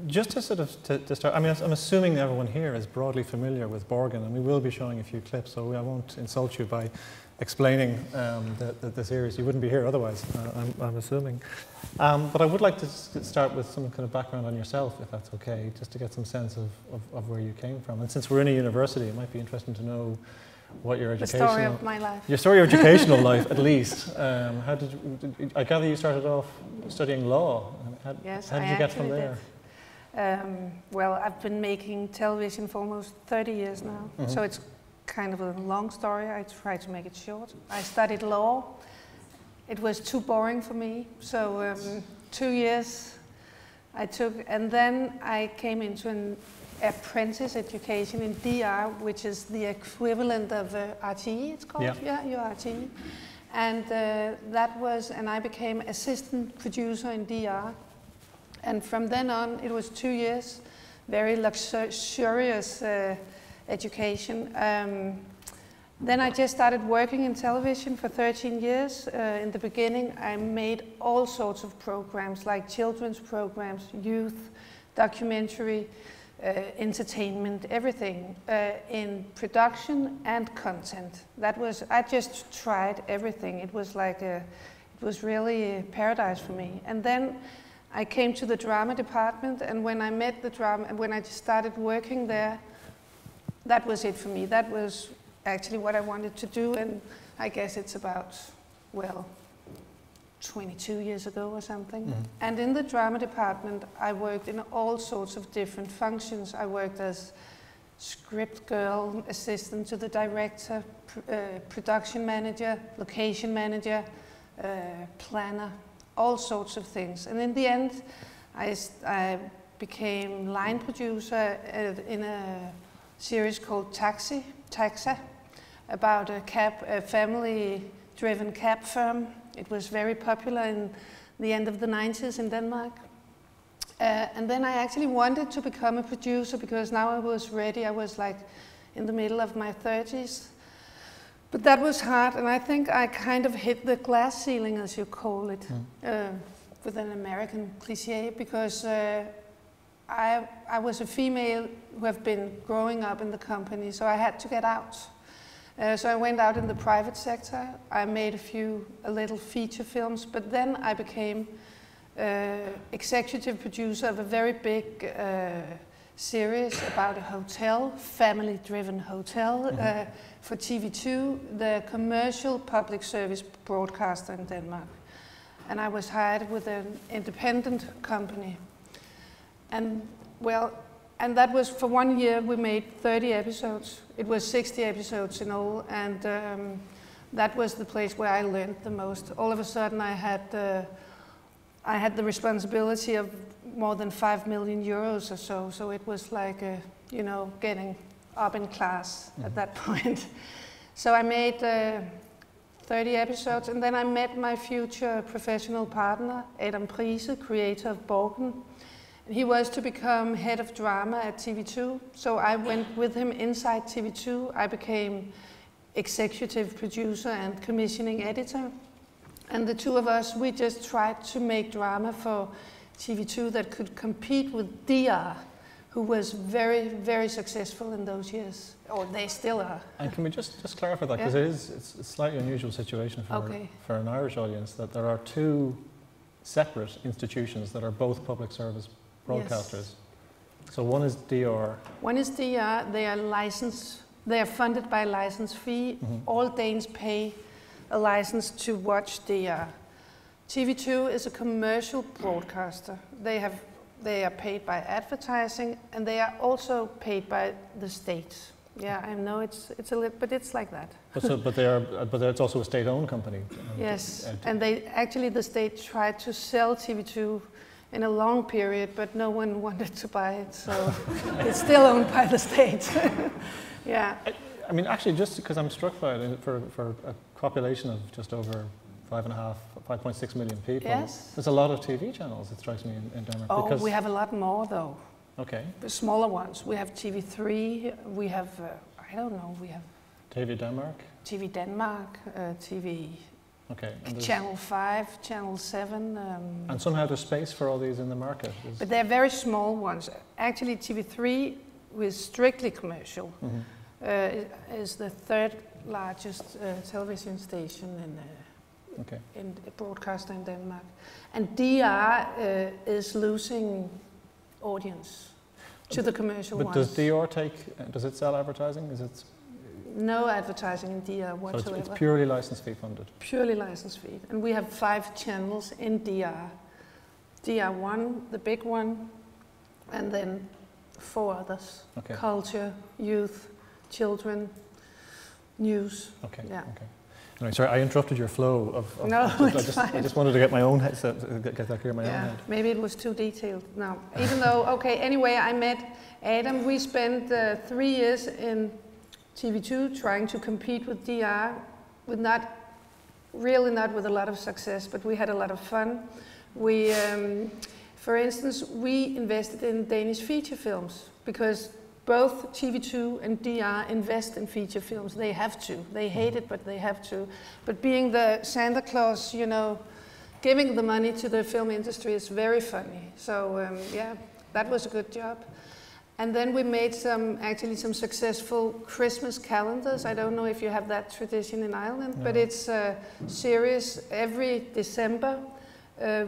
Just to sort of to start, I mean, I'm assuming everyone here is broadly familiar with Borgen, and we will be showing a few clips, so I won't insult you by explaining the series. You wouldn't be here otherwise, I'm assuming. But I would like to start with some kind of background on yourself, if that's okay, just to get some sense of where you came from. And since we're in a university, it might be interesting to know what your educational... The story of my life. Your story of educational life, at least. How did you, I gather you started off studying law. Yes, how did you get from there? Well, I've been making television for almost 30 years now, so it's kind of a long story. I try to make it short. I studied law. It was too boring for me, so 2 years I took, and then I came into an apprentice education in DR, which is the equivalent of RTE, it's called. Yeah, your RTE. And and I became assistant producer in DR. And from then on, it was 2 years, very luxurious education. Then I just started working in television for 13 years. In the beginning, I made all sorts of programs, like children's programs, youth, documentary, entertainment, everything, in production and content. I just tried everything. It was like it was really a paradise for me. And then I came to the drama department, and when I met the drama, and when I just started working there, that was it for me. That was actually what I wanted to do, and I guess it's about, well, 22 years ago or something. And in the drama department, I worked in all sorts of different functions. I worked as script girl, assistant to the director, production manager, location manager, planner, all sorts of things. And in the end, I became line producer in a series called Taxa, about a family-driven cab firm. It was very popular in the end of the 90s in Denmark. And then I actually wanted to become a producer because now I was ready. I was like in the middle of my 30s. But that was hard, and I think I kind of hit the glass ceiling, as you call it, with an American cliche, because I was a female who have been growing up in the company, so I had to get out. So I went out in the private sector. I made a little feature films, but then I became executive producer of a very big series about a hotel, family-driven hotel, for TV2, the commercial public service broadcaster in Denmark. And I was hired with an independent company. And well, and that was for 1 year. We made 30 episodes. It was 60 episodes in all, and that was the place where I learned the most. All of a sudden, I had the responsibility of more than 5 million euros or so. So it was like, you know, getting up in class at that point. So I made 30 episodes, and then I met my future professional partner, Adam Prise, creator of Borgen. He was to become head of drama at TV2, so I went with him inside TV2. I became executive producer and commissioning editor. And the two of us, we just tried to make drama for TV2 that could compete with DR, who was very, very successful in those years, or they still are. And can we just clarify that, because it's a slightly unusual situation for an Irish audience, that there are two separate institutions that are both public service broadcasters. Yes. So one is DR. One is DR. They are licensed. They are funded by a license fee. All Danes pay a license to watch DR. TV2 is a commercial broadcaster. They are paid by advertising, and they are also paid by the state. Yeah, I know it's a little, but it's like that. But it's also a state-owned company. Yes, and the state tried to sell TV2 in a long period, but no one wanted to buy it, so it's still owned by the state. Yeah. I mean, actually, just because I'm struck by it, for a population of just over 5.6 million people, there's a lot of TV channels, it strikes me, in Denmark. Oh, we have a lot more, though. Okay. The smaller ones. We have TV3, we have, I don't know, we have... TV Denmark? TV Denmark, TV Okay. And Channel 5, Channel 7. And somehow there's space for all these in the market. But they're very small ones. Actually, TV3, with strictly commercial, is the third largest television station in broadcaster in Denmark. And DR is losing audience to the commercial ones. But does DR does it sell advertising? Is it? No advertising in DR whatsoever. So it's purely license fee funded? Purely license fee. And we have 5 channels in DR. DR1, the big one, and then 4 others. Okay. Culture, youth, children, news. Okay. Yeah. Okay. Anyway, sorry, I interrupted your flow of No, I just wanted to get my own head, get that clear in my own head. Maybe it was too detailed. No, even though, anyway, I met Adam. We spent 3 years in TV2 trying to compete with DR, with not with a lot of success, but we had a lot of fun. We, for instance, we invested in Danish feature films because both TV2 and DR invest in feature films. They have to. They hate it, but they have to. But being the Santa Claus, giving the money to the film industry is very funny. So that was a good job. And then we made some successful Christmas calendars. I don't know if you have that tradition in Ireland, but it's a series every December.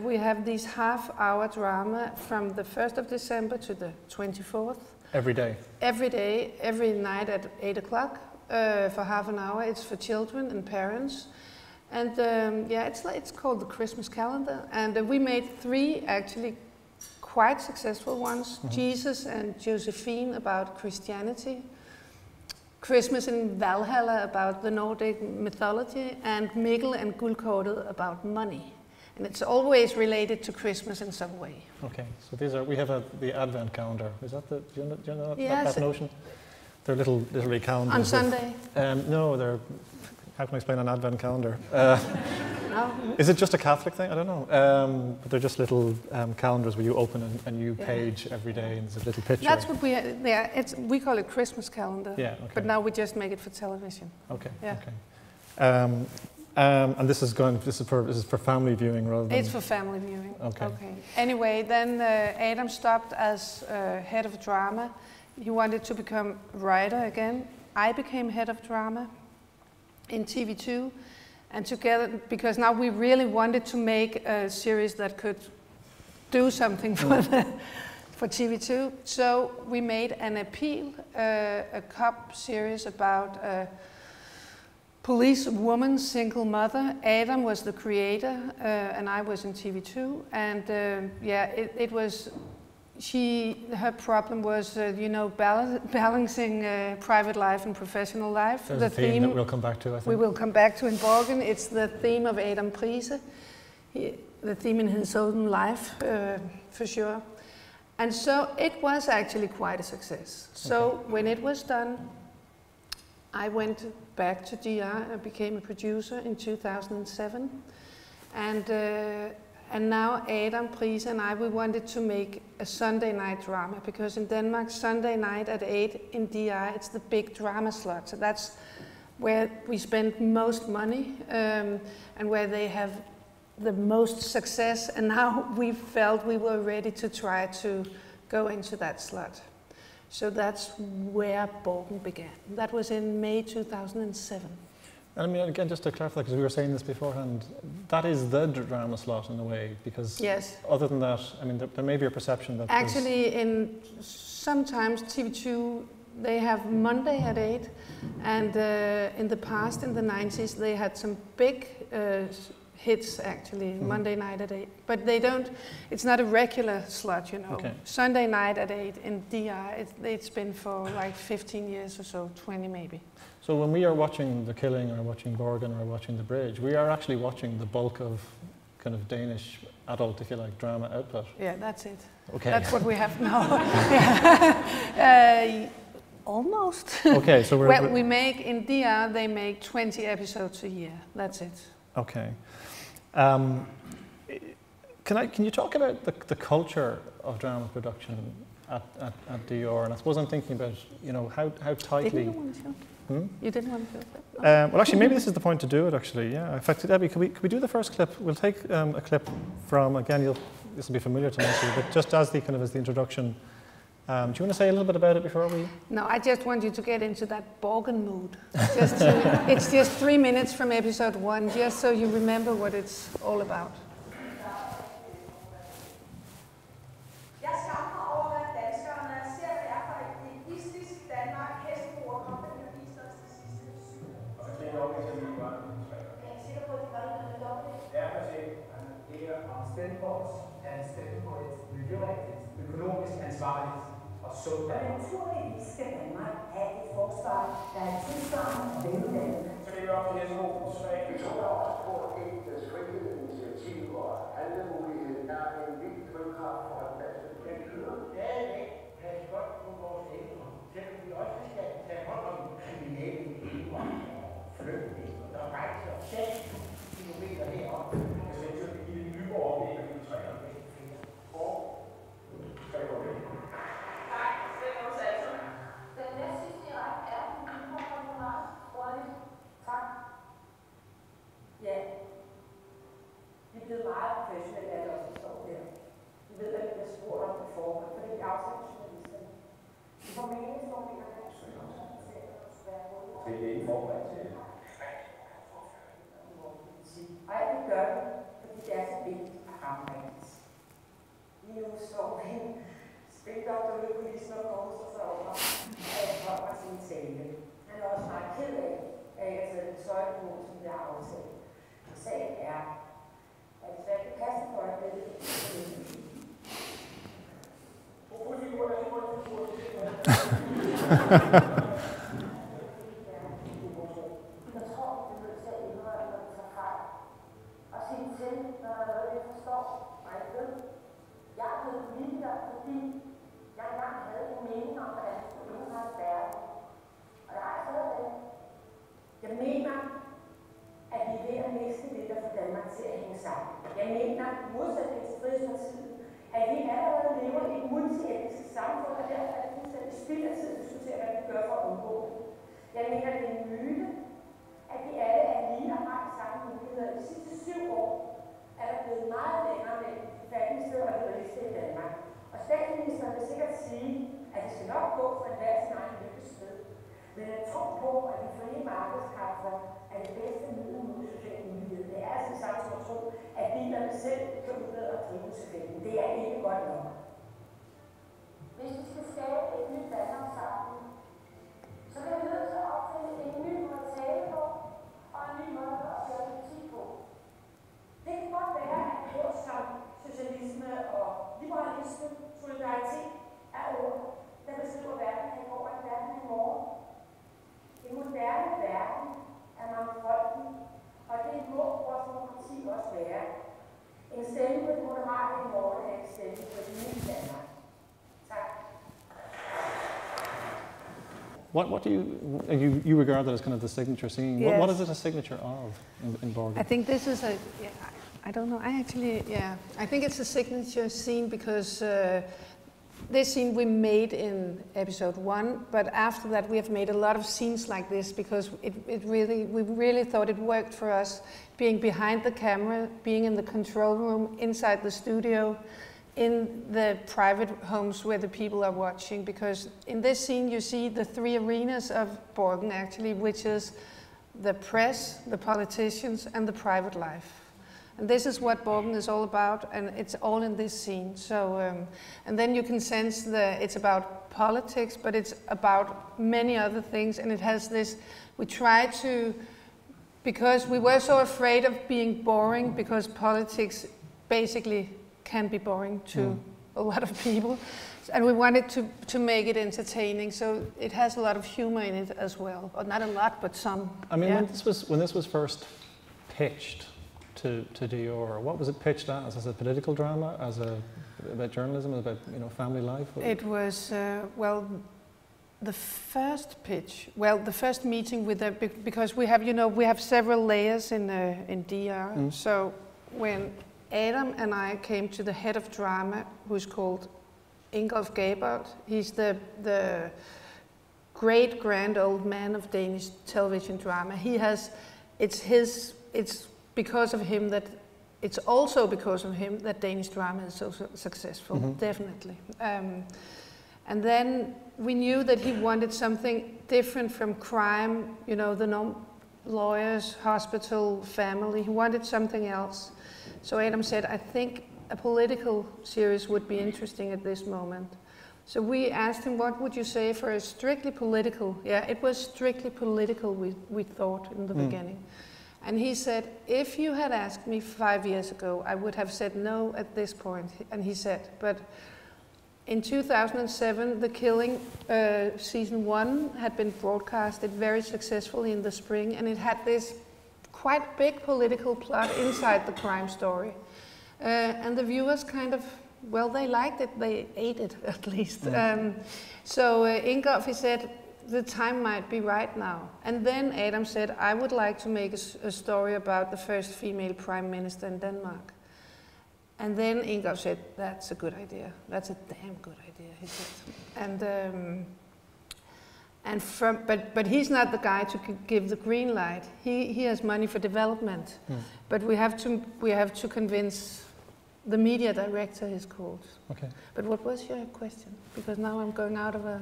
We have these half-hour drama from the 1st of December to the 24th. Every day? Every day, every night at 8 o'clock for half an hour. It's for children and parents. And it's called the Christmas calendar. And we made 3 actually quite successful ones. Jesus and Josephine about Christianity. Christmas in Valhalla about the Nordic mythology. And Mikkel and Guldkortet about money. And it's always related to Christmas in some way. Okay, so these are, we have the Advent calendar. Is that do you know that notion? They're literally calendars. On Sunday? No, they're, how can I explain an Advent calendar? No. Is it just a Catholic thing? I don't know. But they're just little calendars where you open a new page every day and there's a little picture. That's what we call it Christmas calendar. Yeah, okay. But now we just make it for television. Okay, yeah. Okay. And this is for family viewing rather than... It's for family viewing. Okay. Anyway, then Adam stopped as head of drama. He wanted to become writer again. I became head of drama in TV2, and together, because now we really wanted to make a series that could do something for TV2. So we made an appeal, a cop series about police woman, single mother. Adam was the creator, and I was in TV2. And it was, her problem was, balancing private life and professional life. There's a theme that we'll come back to, I think. We will come back to in Borgen. It's the theme of Adam Prise, the theme in his own life, for sure. And so it was actually quite a success. So when it was done, I went back to DR and became a producer in 2007. And now Adam Prise and I, we wanted to make a Sunday night drama, because in Denmark, Sunday night at 8 in DR, it's the big drama slot. So that's where we spend most money and where they have the most success. And now we felt we were ready to try to go into that slot. So that's where Borgen began. That was in May 2007. And I mean, again, just to clarify, because we were saying this beforehand, that is the drama slot in a way, because yes. Other than that, I mean, there may be a perception that actually, sometimes TV2, they have Monday at 8, and in the past, in the 90s, they had some big hits actually, Monday night at 8. But they don't, it's not a regular slot, Okay. Sunday night at 8 in DR, it's been for like 15 years or so, 20 maybe. So when we are watching The Killing or watching Borgen or watching The Bridge, we are actually watching the bulk of kind of Danish adult, if you like, drama output. Yeah, that's it. Okay. That's what we have now. Almost. Okay, so we make, in DR, they make 20 episodes a year. That's it. Okay. Can you talk about the culture of drama production at DR, and I suppose I'm thinking about, you know, how tightly. Didn't you want to show? You didn't want to show that? No. Well, actually, maybe this is the point to do it. Actually, yeah. In fact, Debbie, could we do the first clip? We'll take a clip from, again, this will be familiar to most of you, but just as the introduction. Do you want to say a little bit about it before we? No, I just want you to get into that Borgen mood. It's just 3 minutes from episode 1, just so you remember what it's all about. Økonomisk ansvarligt og sundt. Og naturligvis skal Danmark have et forsvar, der er tilsvarende og veluddannet. Så det er op til SO. Vi tror også på, at enkeltes frihed, initiativ og handlemulighed er en vigtig drivkraft for en masse indbyder. Stadigvæk passe godt på vores ældre, selvom vi også skal tage hånd om kriminelle elever og flygtninge, der rejser 6 kilometer herop. Jeg synes, at vi giver en ny overblik af de 300 år. Den næste sidste i rækken er den nye kommunal. Roddy, tak. Ja, vi er blevet meget professionelle af os, der står der. Vi ved, at vi bliver spurgt om på forhånd, fordi vi afsætter journalisterne. Vi får meningsmålinger, der er søger om det er en forberedt til og jeg vil gøre det, fordi det er så vigtigt at ramme rigtigt. Lige nu står vi spildoktor ude på Lisen og Gårdser sig over, at jeg kommer sin tale. Han er også meget ked af, at jeg har taget den tøjde på, som vi har aftalt. Sagen er, at hvis jeg ikke kaster for øjeblikket, så er det ikke. Jeg tror, vi er nødt til at indrømme, når vi tager fejl. Og sige til, når der er noget, jeg forstår, og jeg ved. Jeg er blevet politiker, fordi jeg engang havde en mening om, hvordan jeg skulle indrette verden. Og jeg har stadig. Jeg mener, at vi er ved at miste det, der får Danmark til at hænge sammen. Jeg mener, modsætning til Frihedspartiet, at vi allerede lever i et multietnisk samfund, og derfor er det fuldstændig spild af tid at diskutere, hvad vi gør for at undgå det. Jeg mener, det er en myte, at vi alle er lige og har de samme muligheder. De sidste 7 år er der blevet meget længere med de fattigste og de rigeste i Danmark. Og statsministeren vil sikkert sige, at det skal nok gå for enhver sin egen lykkested. Men jeg tror på, at de frie markedskræfter er det bedste middel mod social ulighed. Det er altså samt som at tro, at bilerne selv kan udbedre drivhuseffekten. Det er ikke godt nok. Hvis vi skal skabe et nyt Danmark sammen, så bliver vi nødt til at opfinde en ny måde at tale på, og en ny måde at føre politik på. Det kan godt være, at ord som socialisme og liberalisme, solidaritet er ord, der beskriver verden i går og verden i morgen. En moderne verden er mangfoldig, og det må vores demokrati også være. En stemme på det moderate i morgen er en stemme på det nye Danmark. Tak. What do you regard that as kind of the signature scene? Yes. What is it a signature of in Borgen? I think this is I don't know. I think it's a signature scene because this scene we made in episode 1, but after that we have made a lot of scenes like this because we really thought it worked for us, being behind the camera, being in the control room, inside the studio, in the private homes where the people are watching, because in this scene you see the 3 arenas of Borgen actually, which is the press, the politicians and the private life. And this is what Borgen is all about, and it's all in this scene. So, and then you can sense it's about politics, but it's about many other things, and it has this, we try to, because we were so afraid of being boring, because politics basically can be boring to a lot of people, and we wanted to make it entertaining, so it has a lot of humor in it as well, or not a lot, but some. I mean, when this was first pitched to DR, what was it pitched as a political drama, about journalism, about family life? It was the first pitch. Well, the first meeting with because we have several layers in DR. So when Adam and I came to the head of drama, who's called Ingolf Gabold. He's the great grand old man of Danish television drama. It's because of him that, it's also because of him that Danish drama is so successful, definitely. And then we knew that he wanted something different from crime, you know, the lawyers, hospital, family. He wanted something else. So Adam said, I think a political series would be interesting at this moment. So we asked him, what would you say for a strictly political? Yeah, it was strictly political, we thought in the beginning. And he said, if you had asked me 5 years ago, I would have said no at this point. And he said, but in 2007, The Killing season 1 had been broadcasted very successfully in the spring, and it had this quite big political plot inside the crime story. And the viewers kind of, well, they liked it, they ate it at least. So Ingolf, he said, the time might be right now. And then Adam said, I would like to make a story about the first female prime minister in Denmark. And then Ingolf said, that's a good idea. That's a damn good idea, he said. But he's not the guy to give the green light. He has money for development. But we have to convince the media director, he's called. Okay. But what was your question? Because now I'm going out of a...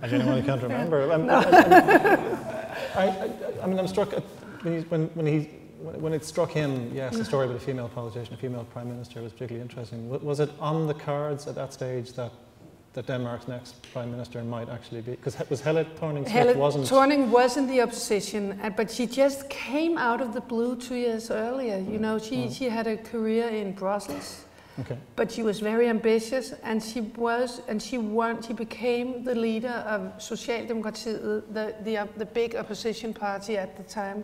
I genuinely can't remember. I mean, I'm struck at when it struck him. Yes, the story about a female politician, a female prime minister, was particularly interesting. Was it on the cards at that stage that Denmark's next prime minister might actually be? Because was Helle Thorning-Schmidt wasn't. Thorning was in the opposition, but she just came out of the blue 2 years earlier. You know, she had a career in Brussels. Okay. But she was very ambitious, and she became the leader of Socialdemokratiet, the big opposition party at the time.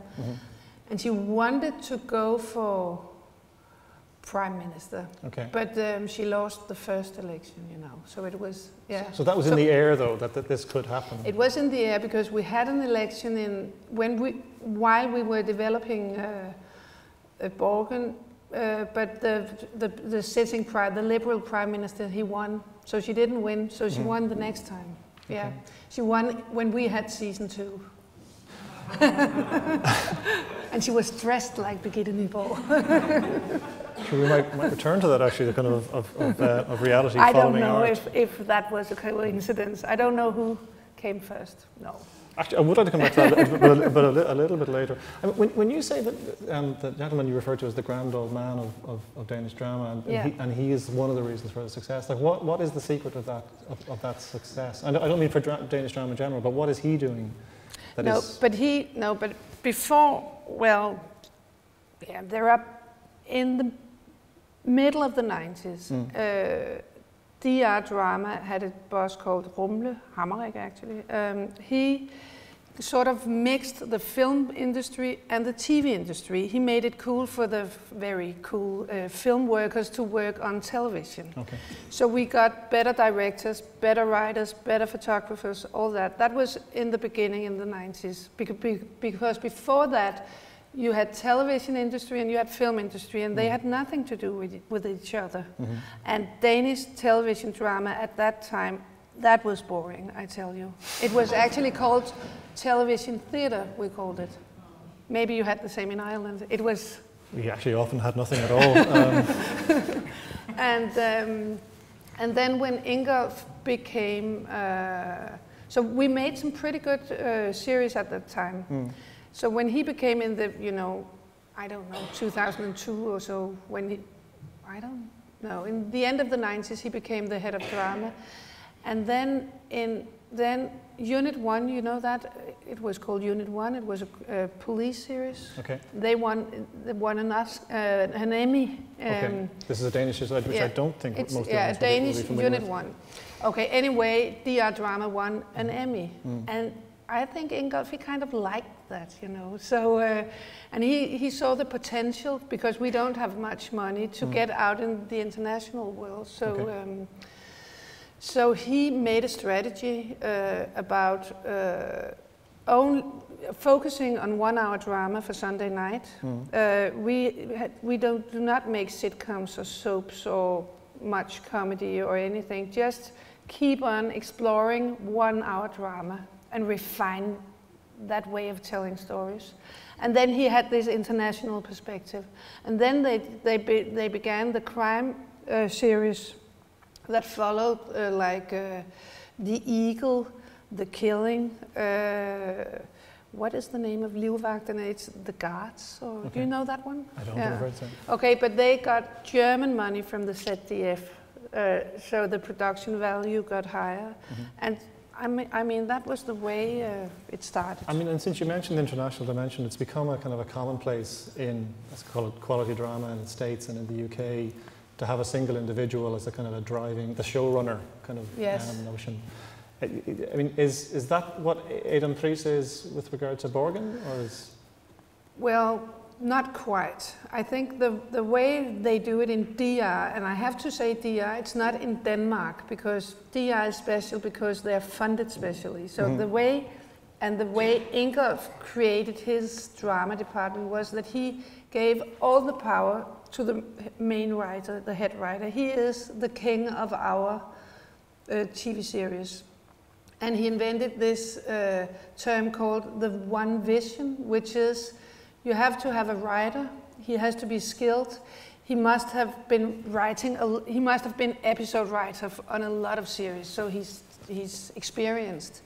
And she wanted to go for prime minister. Okay. But she lost the first election, you know. So it was, yeah. So that was in the air, though, that this could happen. It was in the air because we had an election while we were developing Borgen. But the sitting the Liberal Prime Minister, he won. So she didn't win, so she won the next time. Yeah, she won when we had season 2. And she was dressed like Birgitte Nyborg. So we might return to that, actually, the kind of reality I following don't know art. if that was a coincidence. I don't know who came first, no. Actually, I would like to come back to that, but a little bit later. I mean, when you say that the gentleman you referred to as the grand old man of Danish drama, and he is one of the reasons for the success, like what is the secret of that success? I don't mean for Danish drama in general, but what is he doing? But before, well, yeah, there are in the middle of the 90s. DR Drama had a boss called Hammerich, actually. He sort of mixed the film industry and the TV industry. He made it cool for the very cool film workers to work on television. Okay. So we got better directors, better writers, better photographers, all that. That was in the beginning in the 90s. Because before that, you had television industry and you had film industry, and they had nothing to do with each other. And Danish television drama at that time, that was boring, I tell you. It was actually called television theatre, we called it. Maybe you had the same in Ireland. It was... We actually often had nothing at all. And then when Ingolf became... so we made some pretty good series at that time. So when he became in the, I don't know, 2002 or so, in the end of the 90s, he became the head of drama. And then Unit 1, you know that? It was called Unit 1. It was a police series. Okay. They won an Emmy. Okay. This is a Danish series, which I don't think most of us Danish Unit 1. Okay, anyway, DR Drama won an Emmy. And I think Ingolf, he kind of liked that, So, and he saw the potential, because we don't have much money to get out in the international world. So, so he made a strategy about focusing on 1 hour drama for Sunday night. We do not make sitcoms or soaps or much comedy or anything. Just keep on exploring 1 hour drama and refine that way of telling stories. And then he had this international perspective. And then they began the crime series that followed The Eagle, The Killing, what is the name of Livvagterne? It's The Guards, or do you know that one? I don't know. Okay, but they got German money from the ZDF, so the production value got higher. And I mean, that was the way it started. I mean, and since you mentioned the international dimension, it's become a kind of a commonplace in, let's call it quality drama in the States and in the UK, to have a single individual as a kind of a driving, the showrunner kind of notion. I mean, is that what Adam Friese is with regard to Borgen, or is? Well, not quite. I think the way they do it in DR, and I have to say DR, it's not in Denmark, because DR is special because they're funded specially. So the way Ingolf created his drama department was that he gave all the power to the main writer, the head writer. He is the king of our TV series. And he invented this term called the one vision, which is you have to have a writer. He has to be skilled. He must have been writing. He must have been episode writer on a lot of series, so he's experienced.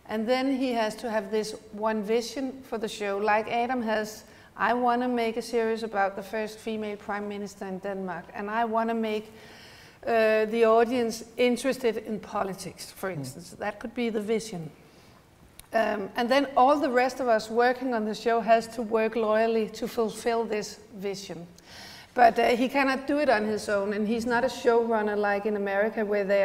And then he has to have this one vision for the show, like Adam has. I want to make a series about the first female prime minister in Denmark, and I want to make the audience interested in politics, for instance. That could be the vision. And then all the rest of us working on the show has to work loyally to fulfill this vision. But he cannot do it on his own, and he's not a showrunner like in America, where they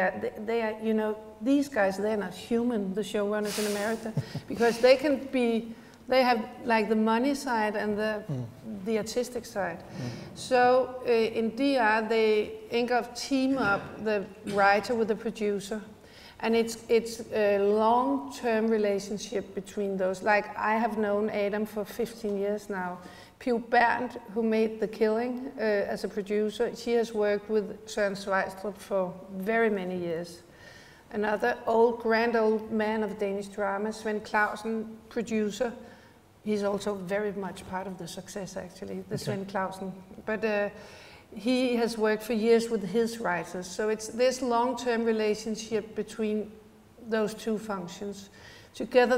are, you know, these guys, they're not human, the showrunners in America, because they can be, they have like the money side and the artistic side. So in DR, Ingolf team up the writer with the producer, and it's a long-term relationship between those. Like, I have known Adam for 15 years now. Pugh Bernd, who made The Killing as a producer, she has worked with Søren Sveistrup for very many years. Another grand old man of Danish drama, Svend Clausen, producer. He's also very much part of the success, actually, the Svend Clausen. But he has worked for years with his writers. So it's this long-term relationship between those two functions. Together,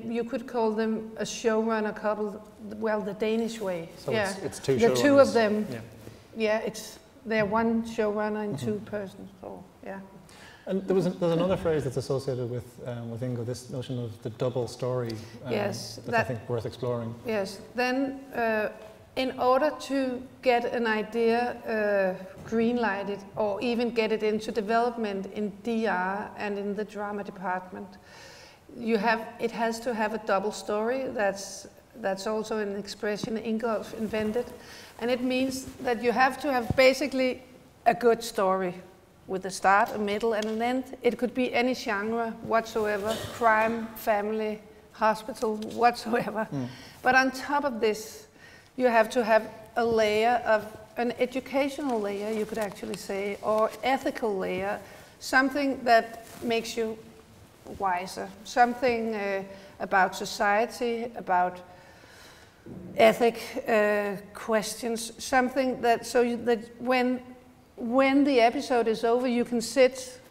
you could call them a showrunner couple, well, the Danish way. So it's two showrunners. The two of them. Yeah, they're one showrunner and two persons. So yeah. And there's another phrase that's associated with Ingo, this notion of the double story. Yes, that I think worth exploring. Yes. Then, in order to get an idea green-lighted, or even get it into development in DR and in the drama department, it has to have a double story. That's also an expression Ingolf invented, and it means that you have to have basically a good story with a start, a middle, and an end. It could be any genre whatsoever, crime, family, hospital, whatsoever. But on top of this, you have to have a layer of an educational layer, you could actually say, or ethical layer, something that makes you wiser, something about society, about ethic questions, something that that when the episode is over, you can sit,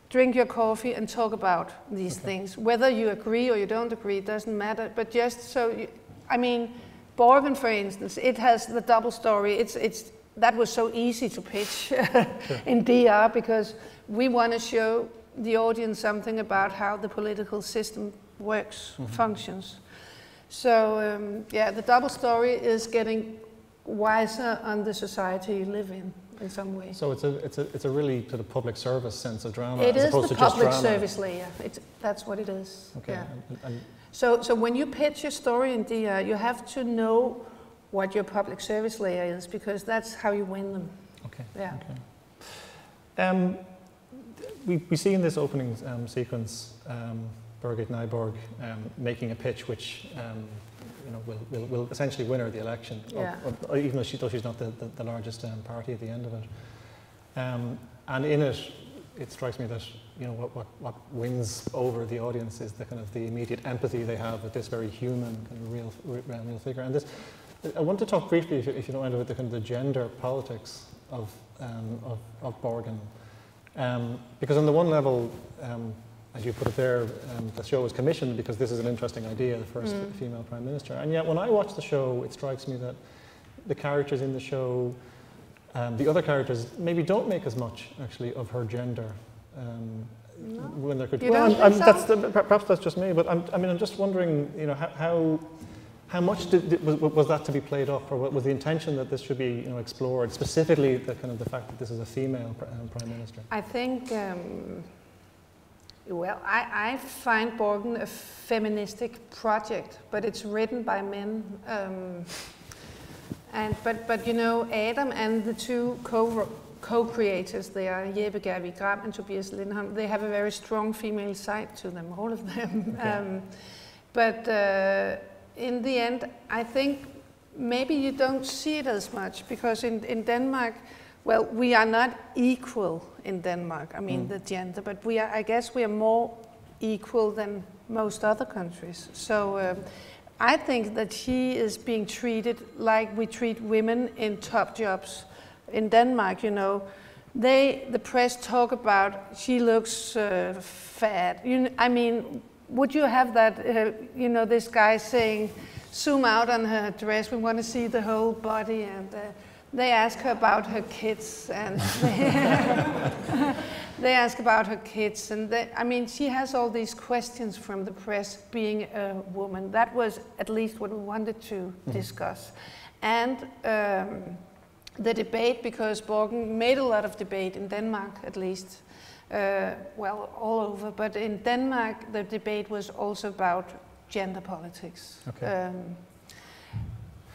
drink your coffee, and talk about these things. Whether you agree or you don't agree, it doesn't matter. But just so, I mean, Borgen, for instance, it has the double story. That was so easy to pitch in DR, because we want to show the audience something about how the political system works, functions. So the double story is getting wiser on the society you live in some way. So it's a really sort of public service sense of drama. It as is opposed the to just public drama. service layer. That's what it is. Okay. Yeah. So when you pitch your story in DR, you have to know what your public service layer is, because that's how you win them. Okay. Yeah. Okay. We see in this opening sequence Birgit Nyborg making a pitch which will essentially win her the election, even though she's not the largest party at the end of it. And in it, it strikes me that what wins over the audience is the kind of the immediate empathy they have with this very human kind of real figure. And this, I want to talk briefly, if you don't mind, about the kind of the gender politics of Borgen, because on the one level, as you put it there, the show was commissioned because this is an interesting idea, the first female prime minister. And yet, when I watch the show, it strikes me that the characters in the show, the other characters, maybe don't make as much actually of her gender. No. When they're You don't think so? Perhaps that's just me, but I'm just wondering, how much was that to be played off, or what was the intention that this should be explored, specifically the kind of the fact that this is a female prime minister? I think, well, I find Borgen a feministic project, but it's written by men. But Adam and the two co-creators, they are Jeppe Gervig Gram and Tobias Lindholm. They have a very strong female side to them, all of them. Okay. But in the end, I think maybe you don't see it as much, because in Denmark, well, we are not equal in Denmark. I mean, the gender, but I guess we are more equal than most other countries. So I think that she is being treated like we treat women in top jobs. In Denmark, the press talk about she looks fat. I mean, would you have that, this guy saying, zoom out on her dress, we want to see the whole body, and they ask her about her kids, and they ask about her kids, and she has all these questions from the press being a woman. That was at least what we wanted to discuss. And the debate, because Borgen made a lot of debate in Denmark, at least, well, all over, but in Denmark the debate was also about gender politics. Okay.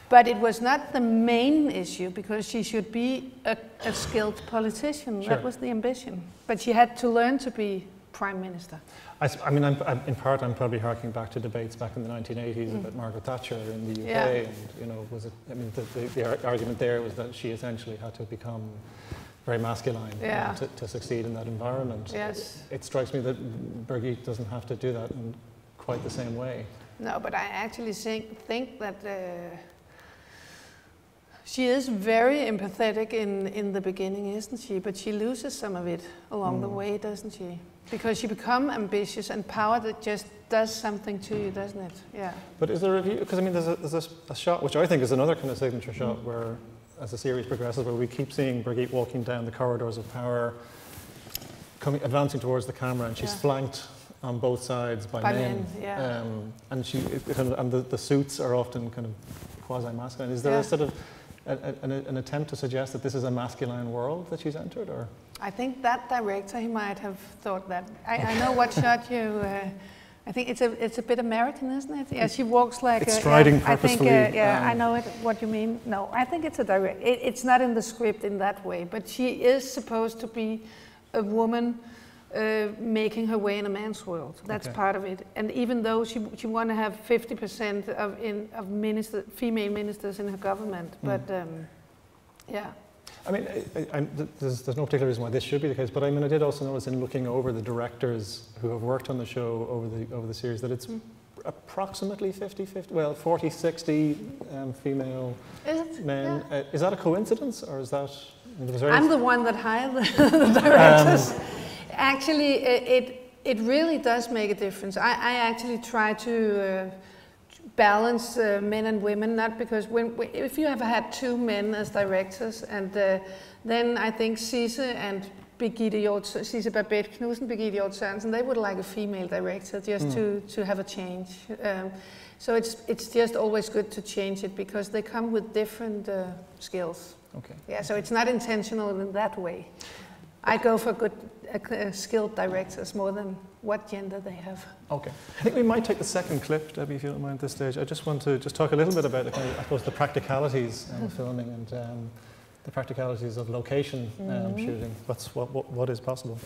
But it was not the main issue, because she should be a skilled politician. Sure. That was the ambition. But she had to learn to be prime minister. In part, I'm probably harking back to debates back in the 1980s about Margaret Thatcher in the UK, and the argument there was that she essentially had to become very masculine to succeed in that environment. Yes. It strikes me that Birgit doesn't have to do that in quite the same way. No, but I actually think that she is very empathetic in the beginning, isn't she? But she loses some of it along the way, doesn't she? Because she becomes ambitious, and power that just does something to you, doesn't it? Yeah. But is there a view? Because there's a shot which I think is another kind of signature shot where, as the series progresses, where we keep seeing Birgit walking down the corridors of power, advancing towards the camera, and she's flanked on both sides by men. Yeah. And the suits are often kind of quasi-masculine. Is there a sort of an attempt to suggest that this is a masculine world that she's entered, or? I think that director, he might have thought that. I know what shot you. I think it's a bit American, isn't it? Yeah, she walks like. It's striding purposefully. I think, I know what you mean. No, I think it's a direct. It's not in the script in that way, but she is supposed to be a woman making her way in a man's world. That's part of it. And even though she want to have 50% of female ministers in her government, but yeah. I mean, there's no particular reason why this should be the case, but I did also notice in looking over the directors who have worked on the show over the series that it's approximately 50-50, well, 40-60 female men. Yeah. Is that a coincidence, or is that? I'm the one that hired the directors. Actually, it really does make a difference. I actually try to balance men and women, not because if you have had two men as directors, and then I think Sisse and Sisse Babette Knudsen, Birgitte Hjort Sørensen, they would like a female director just to have a change. So it's just always good to change it, because they come with different skills. Okay. Yeah, so it's not intentional in that way. I go for good skilled directors more than what gender they have. Okay. I think we might take the second clip, Debbie, if you don't mind, at this stage. I just want to talk a little bit about, I suppose, the practicalities of filming and the practicalities of location shooting. What is possible?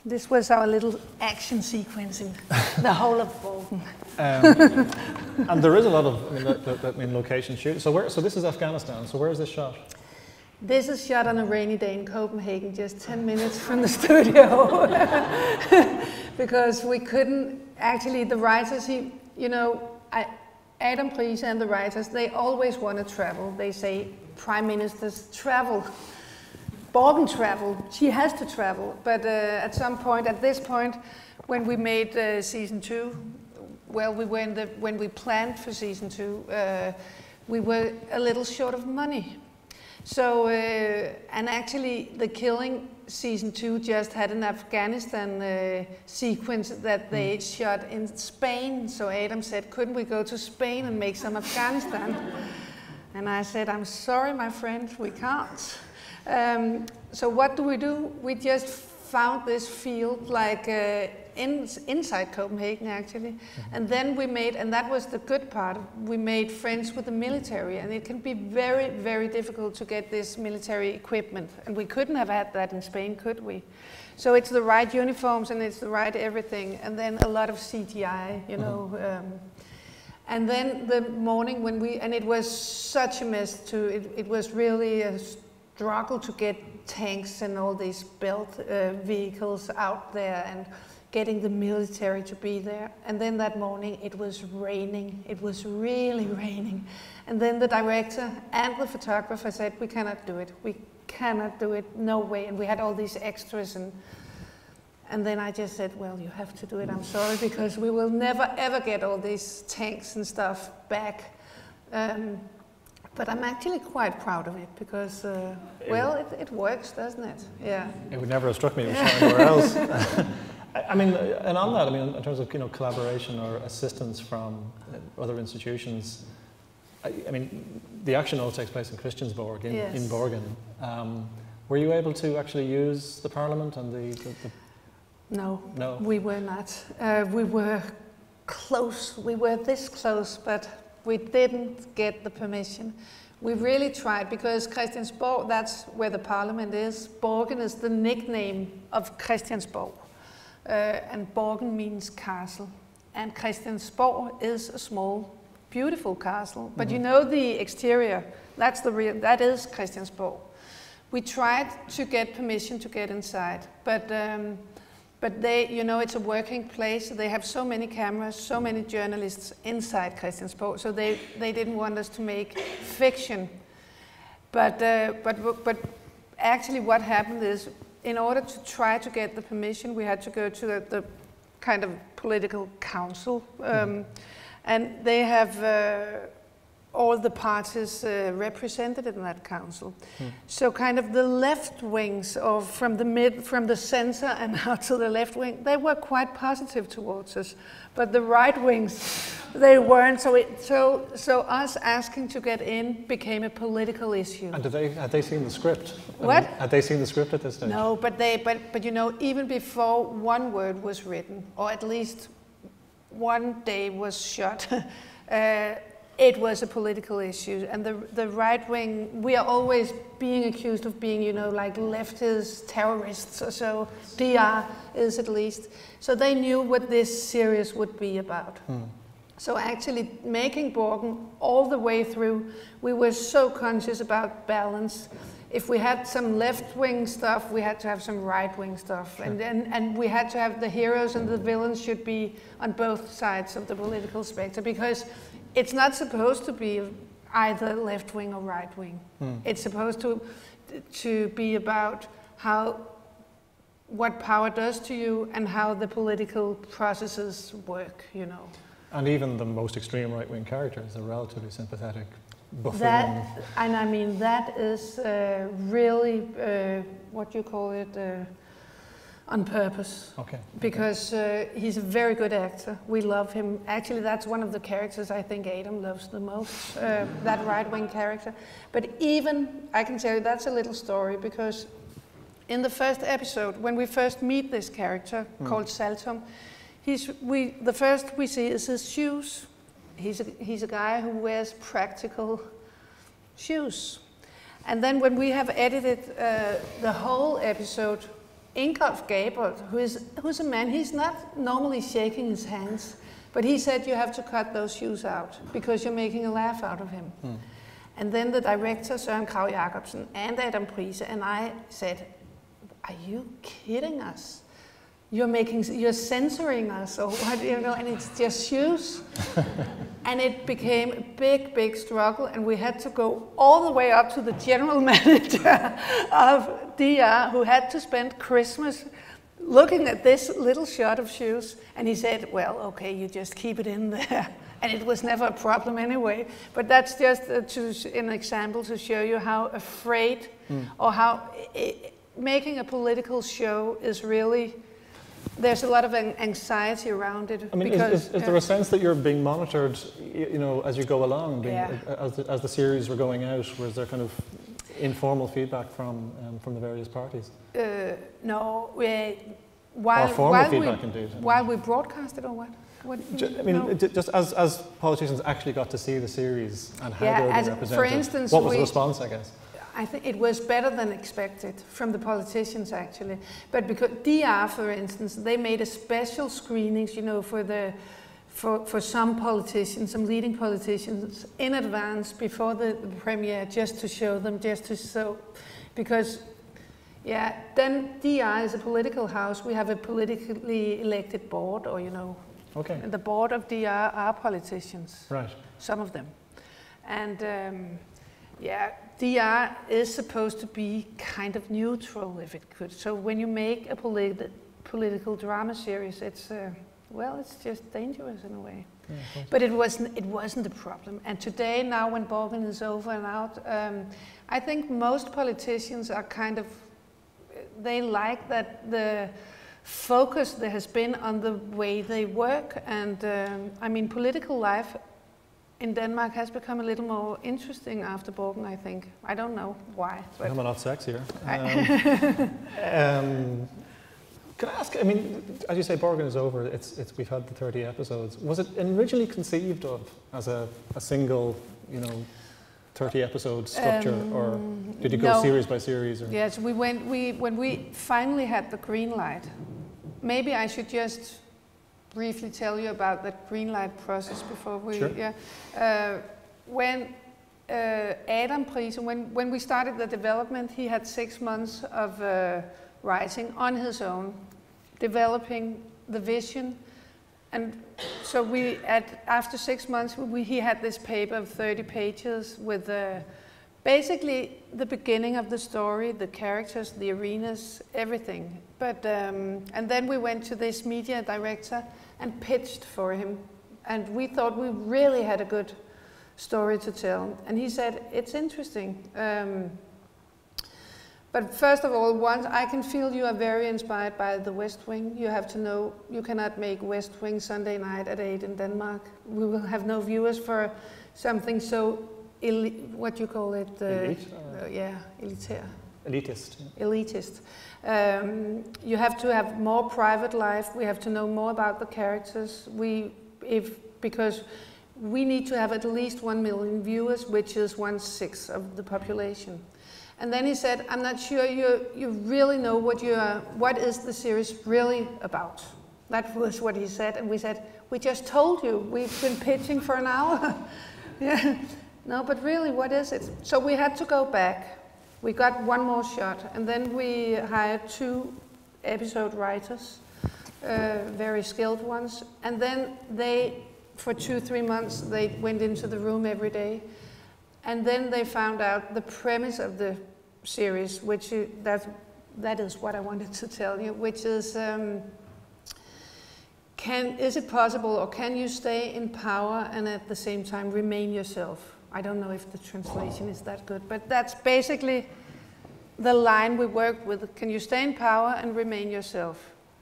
This was our little action sequence in the whole of Borgen. And there is a lot of location shoot. So this is Afghanistan. So where is this shot? This is shot on a rainy day in Copenhagen, just 10 minutes from the studio. Because we couldn't, actually the writers, Adam Price and the writers, they always want to travel. They say, prime ministers travel. Borgen travel, she has to travel. But at this point, when we made season 2, well, when we planned for season 2, we were a little short of money. So, and actually the Killing season 2 just had an Afghanistan sequence that they shot in Spain. So Adam said, couldn't we go to Spain and make some Afghanistan? And I said, I'm sorry, my friend, we can't. So what do? We just found this field like inside Copenhagen actually. And then we made, and that was the good part, we made friends with the military, and it can be very, very difficult to get this military equipment. And we couldn't have had that in Spain, could we? So it's the right uniforms and it's the right everything, and then a lot of CGI, you know. And then the morning when and it was such a mess too, it was really a struggle to get tanks and all these built vehicles out there and getting the military to be there. And then that morning it was raining. It was really raining. And then the director and the photographer said, we cannot do it. We cannot do it, no way. And we had all these extras, and then I just said, well, you have to do it, I'm sorry, because we will never ever get all these tanks and stuff back. But I'm actually quite proud of it because, well, it works, doesn't it? Yeah. It would never have struck me it was shot anywhere else. I mean, and on that, I mean, in terms of collaboration or assistance from other institutions, I mean, the action all takes place in Christiansborg, in Borgen. Were you able to actually use the Parliament and the No, we were not. We were close. We were this close, but we didn't get the permission. We really tried because Christiansborg, that's where the Parliament is. Borgen is the nickname of Christiansborg. And Borgen means castle. And Christiansborg is a small, beautiful castle. But you know the exterior, that is Christiansborg. We tried to get permission to get inside, but they, you know, it's a working place. They have so many cameras, so many journalists inside Christiansborg, so they didn't want us to make fiction. But actually what happened is, in order to try to get the permission, we had to go to the kind of political council, and they have all the parties represented in that council. So kind of the left wings, or from the center and out to the left wing, they were quite positive towards us. But the right wings, they weren't. So us asking to get in became a political issue. And had they seen the script? What? Had they seen the script at this stage? No, but you know, even before one word was written, or at least one day was shot, it was a political issue, and the right wing, we are always being accused of being, you know, like leftist terrorists, or so DR is at least. So they knew what this series would be about. So actually making Borgen all the way through, we were so conscious about balance. If we had some left-wing stuff, we had to have some right-wing stuff. Sure. And we had to have the heroes and the villains should be on both sides of the political spectrum, because it's not supposed to be either left wing or right wing. It's supposed to be about what power does to you and how the political processes work, you know. And even the most extreme right wing characters are relatively sympathetic. And I mean, that is really, what you call it, on purpose. Okay. Because he's a very good actor. We love him. Actually, that's one of the characters I think Adam loves the most, that right-wing character. But even, I can tell you, that's a little story, because in the first episode, when we first meet this character called Saltum, the first we see is his shoes. He's a guy who wears practical shoes. And then when we have edited the whole episode, Ingolf Gabriel, who's a man, he's not normally shaking his hands, but he said, you have to cut those shoes out because you're making a laugh out of him. And then the director, Søren Kragh Jacobsen, and Adam Prise, and I said, are you kidding us? You're censoring us, or what, you know, and it's just shoes. And it became a big, big struggle, and we had to go all the way up to the general manager of DR, who had to spend Christmas looking at this little shot of shoes, and he said, well, okay, you just keep it in there. And it was never a problem anyway. But that's just an example to show you how afraid, or how making a political show is really, there's a lot of anxiety around it. I mean, is there a sense that you're being monitored, you know, as you go along, as the series were going out? Was there kind of informal feedback from the various parties? No, while we broadcast it, or what? I mean, just as politicians actually got to see the series and how they were being represented, for instance, what was the response, I guess? I think it was better than expected from the politicians, actually. But because DR, for instance, they made a special screenings, you know, for some politicians, some leading politicians, in advance before the premiere, just to show them, because, yeah, then DR is a political house. We have a politically elected board, or, you know, okay. And the board of DR are politicians, right? Some of them, and yeah, DR is supposed to be kind of neutral, if it could. So when you make a political drama series, it's well, it's just dangerous in a way. Yeah, but it wasn't a problem. And today, now when Borgen is over and out, I think most politicians are kind of, they like that the focus there has been on the way they work, and I mean, political life in Denmark has become a little more interesting after Borgen, I think. I don't know why. But I'm not sexier. Can I ask, I mean, as you say, Borgen is over, we've had the 30 episodes. Was it originally conceived of as a single, you know, 30 episode structure, or did you go series by series? Or? Yes, when we finally had the green light, maybe I should just briefly tell you about the green light process before we, sure. When Adam Prise, when we started the development, he had 6 months of writing on his own, developing the vision. And so after 6 months, he had this paper of 30 pages with basically the beginning of the story, the characters, the arenas, everything. But and then we went to this media director and pitched for him. And we thought we really had a good story to tell. And he said, it's interesting. But first of all, I can feel you are very inspired by the West Wing. You have to know you cannot make West Wing Sunday night at 8 in Denmark. We will have no viewers for something so, what you call it? Elite? Yeah, elitär. Elitist. Elitist. You have to have more private life. We have to know more about the characters. Because we need to have at least 1 million viewers, which is 1/6 of the population. And then he said, I'm not sure you really know what is the series really about. That was what he said, and we said, we just told you, we've been pitching for an hour. Yeah. No, but really, what is it? So we had to go back. We got one more shot, and then we hired 2 episode writers, very skilled ones, and then for 2-3 months, they went into the room every day. And then they found out the premise of the series, which that is what I wanted to tell you, which is, is it possible, or can you stay in power and at the same time remain yourself? I don't know if the translation is that good, but that's basically the line we worked with. Can you stay in power and remain yourself?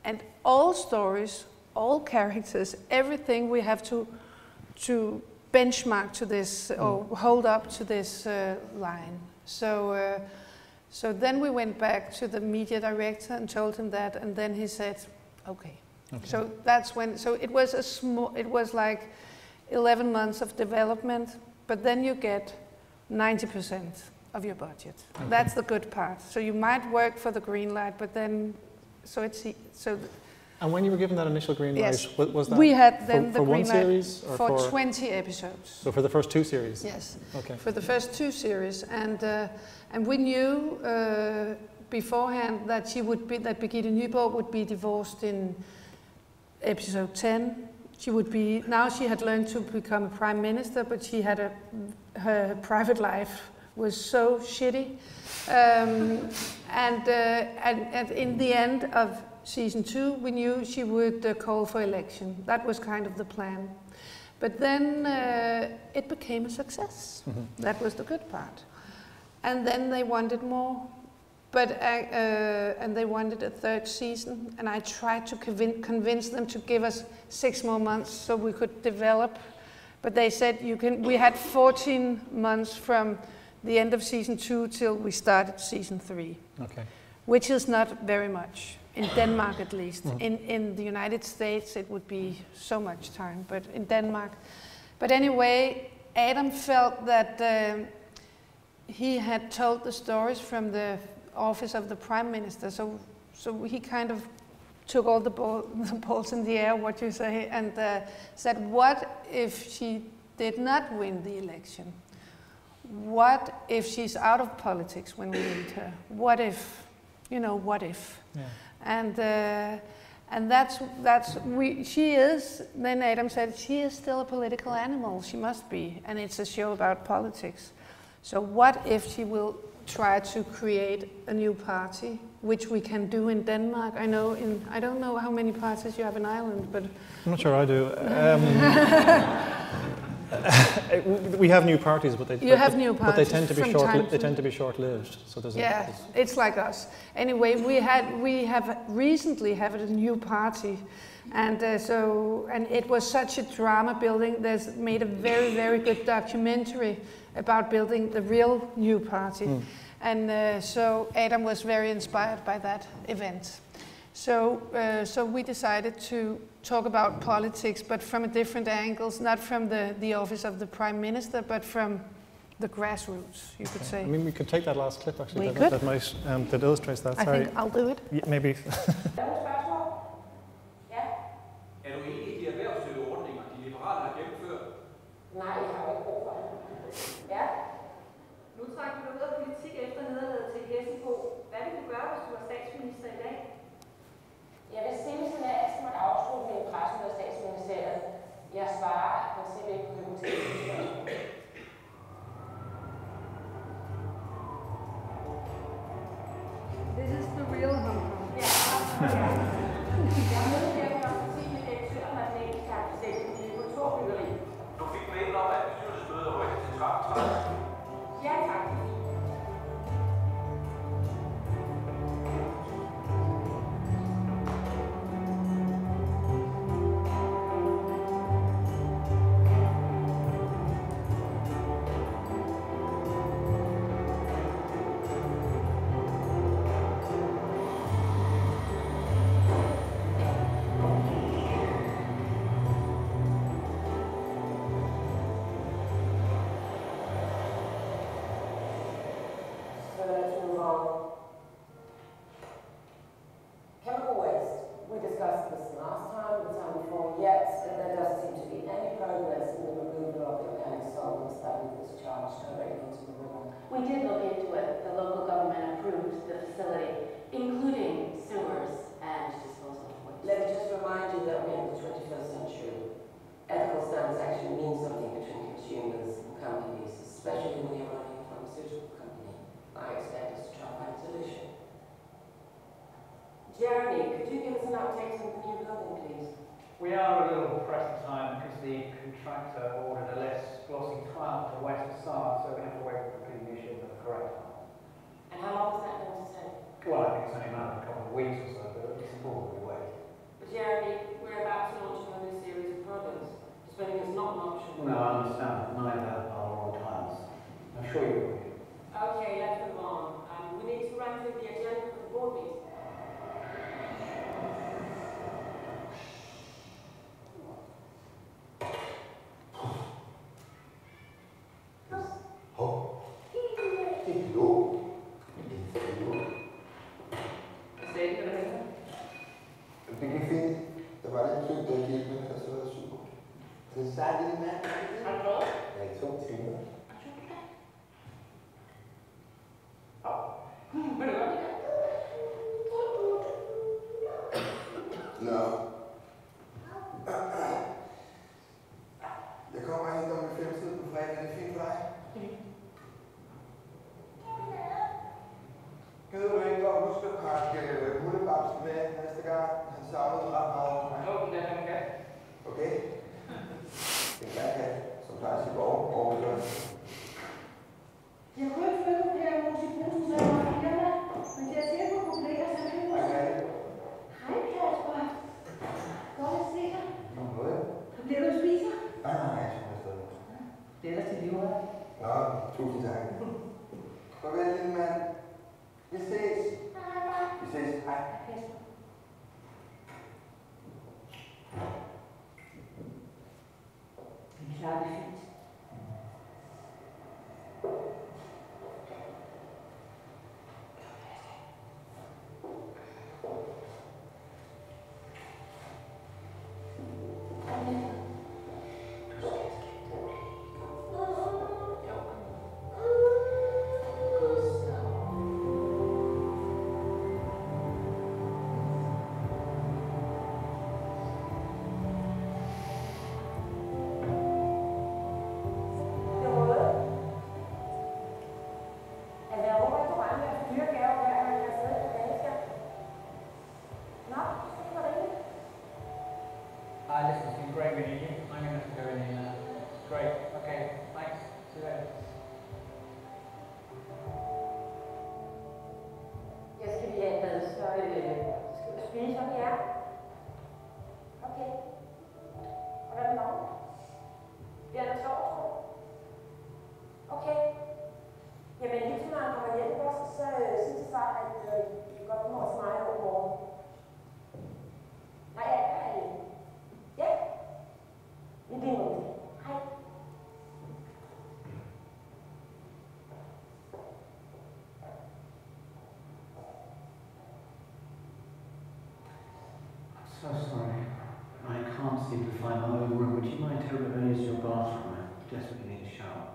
And all stories, all characters, everything we have to benchmark to this, or hold up to this line. So then we went back to the media director and told him that, and then he said, okay. So that's when, so it was like 11 months of development, but then you get 90% of your budget. Okay. That's the good part. So you might work for the green light, but then So And when you were given that initial green yes, light, was that we had then for the one green light series or for 20 episodes. So for the first 2 series? Yes. Okay. For the first 2 series, and we knew beforehand that Birgitte Nyborg would be divorced in episode 10. Now she had learned to become a prime minister, but she had her private life was so shitty. And in the end of season 2, we knew she would call for election. That was kind of the plan. But then it became a success. Mm-hmm. That was the good part. And then they wanted more. And they wanted a 3rd season, and I tried to convince them to give us 6 more months so we could develop. But they said we had 14 months from the end of season 2 till we started season 3. Okay. Which is not very much, in Denmark at least. Mm. In the United States it would be so much time, but in Denmark. But anyway, Adam felt that he had told the stories from the office of the Prime Minister, so he kind of took all the balls in the air, what you say, and said, what if she did not win the election? What if she's out of politics when we meet her? What if, what if? Yeah. And she is, then Adam said, she is still a political animal, she must be, and it's a show about politics. So what if she will try to create a new party, which we can do in Denmark. I don't know how many parties you have in Ireland, but I'm not sure I do. We have new parties, but they tend to be They tend to be short-lived. So it's like us. Anyway, we have recently had a new party, and it was such a drama building. There's made a very, very good documentary about building the real new party. Mm. And so Adam was very inspired by that event. So we decided to talk about politics, but from a different angles, not from the office of the Prime Minister, but from the grassroots, you could say. I mean, we could take that last clip, actually. That illustrates that. I think I'll do it. Yeah, maybe. Nej, jeg har ikke brug for det. Ja. Nu trækker du ud af politik efter nederlaget til Hessebo. Hvad vil du gøre, hvis du er statsminister i dag? Jeg vil sige, at jeg skal måtte afslutte min pressemøde af statsministeriet. Jeg svarer i princippet ikke på hypotetiske spørgsmål. This is the real Hong Kong. Ja. Jeg er nødt til at konstatere med direktøren af den engelske arkitekt i kulturbyggeri. Du fik mail om, at bestyrelsesmødet er rykket til 13:30. Ja, tak. We did look into it. The local government approved the facility, including sewers and disposal of waste. Let me just remind you that we're in the 21st century. Ethical standards actually mean something between consumers and companies, especially when you're running a pharmaceutical company. I expect us to try and find a solution. Jeremy, could you give us an update on the new building, please? We are a little pressed for time because the contractor ordered a less glossy tile for the west facade, so we have to wait for the issue of the correct tile. And how long is that going to take? Well, I think it's only a matter of a couple of weeks or so, but it's important we wait. But Jeremy, we're about to launch a new series of programs. Spending is not an option. No, I understand. Neither are all tiles. I'm sure you will. Okay, let's move on. We need to run through the agenda for the board meeting. start, lille mand. Har du prøvet? Ja, i 2 timer. Vil du godt lide det? Nå. Jeg kommer og henter om 5-tiden på fredag. Er det fint for dig? Gider du ikke godt huske at pakke hundebabsen med næste gang? Han savnede ret meget over mig. Jo, det er en kat. Okay. Det er en kat, som plejer at sige overgør. Jeg kunne ikke følge her musikken, så jeg var firma, men jeg tænker på problemer, så kan du Hej, Hej Kasper. Godt at se dig. Nå, noget. Bliver du spiser? Nej, jeg skal afsted. Det er der til livet. Nå, tusind tak. Farvel, lille mand. Vi ses. Vi ses. Hej. Det klarer vi fint. So sorry. I can't seem to find my own room. Would you mind telling me where is your bathroom? I desperately need a shower.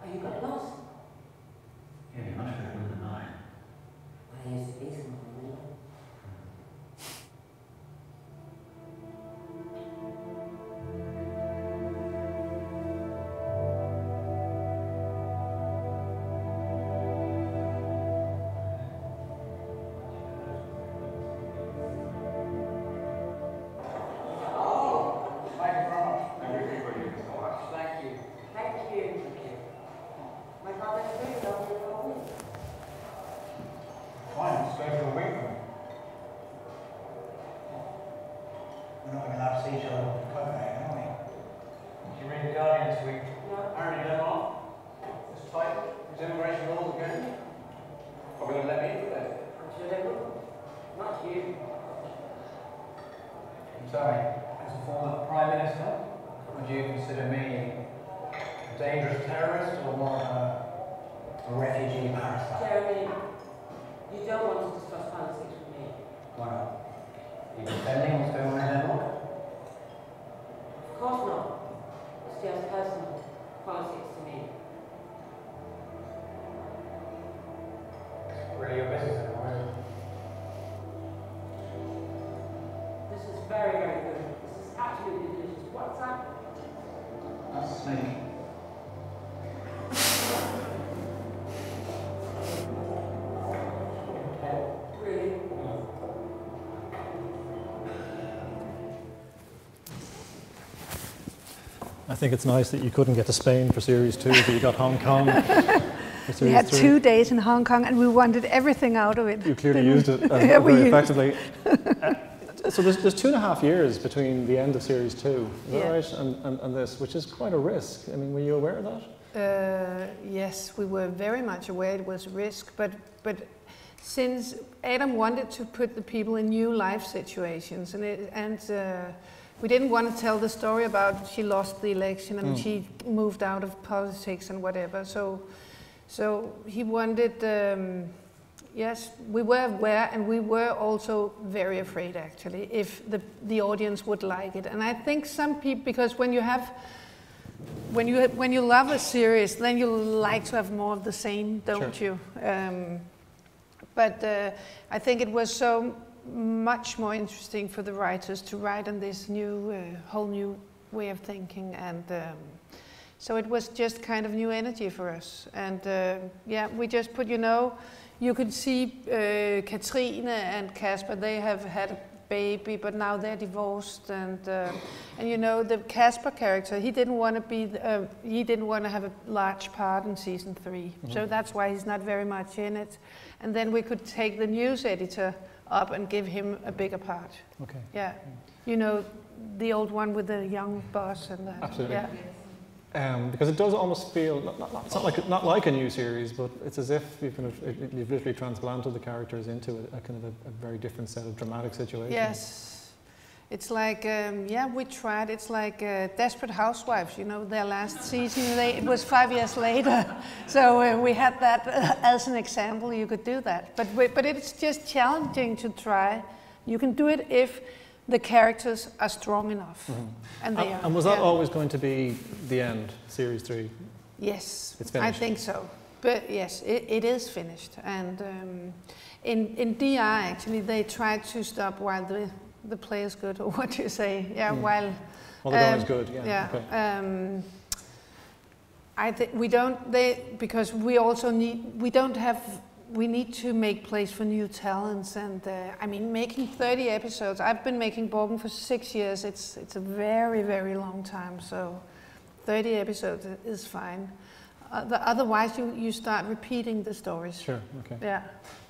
Oh, you got lost? Yeah, you're much better than mine. Well, I used to be someone, really. I think it's nice that you couldn't get to Spain for Series 2, but you got Hong Kong for Series 3. We had 2 days in Hong Kong and we wanted everything out of it. You clearly used it very effectively. So there's 2.5 years between the end of Series 2, is that right? And this, which is quite a risk. I mean, were you aware of that? Yes, we were very much aware it was a risk, but since Adam wanted to put the people in new life situations, and we didn't want to tell the story about she lost the election and she moved out of politics and whatever. So he wanted, Yes, we were aware, and we were also very afraid, actually, if the audience would like it. And I think some people, because when you love a series, then you like to have more of the same, don't sure. you? But I think it was so much more interesting for the writers to write on this new, whole new way of thinking, and so it was just kind of new energy for us. And yeah, we just put, you could see Katrine and Casper, they have had a baby, but now they're divorced, and the Casper character, he didn't want to have a large part in season 3, mm-hmm. so that's why he's not very much in it. And then we could take the news editor up and give him a bigger part. Okay. Yeah, the old one with the young boss and that. Absolutely. Yeah. Because it does almost feel it's not like a new series, but it's as if you've literally transplanted the characters into a kind of a very different set of dramatic situations. Yes, it's like we tried. It's like Desperate Housewives. Their last season. It was 5 years later, so we had that as an example. You could do that, but it's just challenging to try. You can do it if the characters are strong enough, mm-hmm. and they are. And was that always going to be the end, series 3? Yes, it's finished. I think so. But yes, it is finished. And in DR actually, they tried to stop while the play is good, or what do you say? Yeah, while the going is good. Yeah. Yeah. Okay. I think we don't. Because we also we need to make place for new talents, and making 30 episodes. I've been making Borgen for 6 years. It's a very, very long time. So 30 episodes is fine. Otherwise, you start repeating the stories. Sure. Okay. Yeah.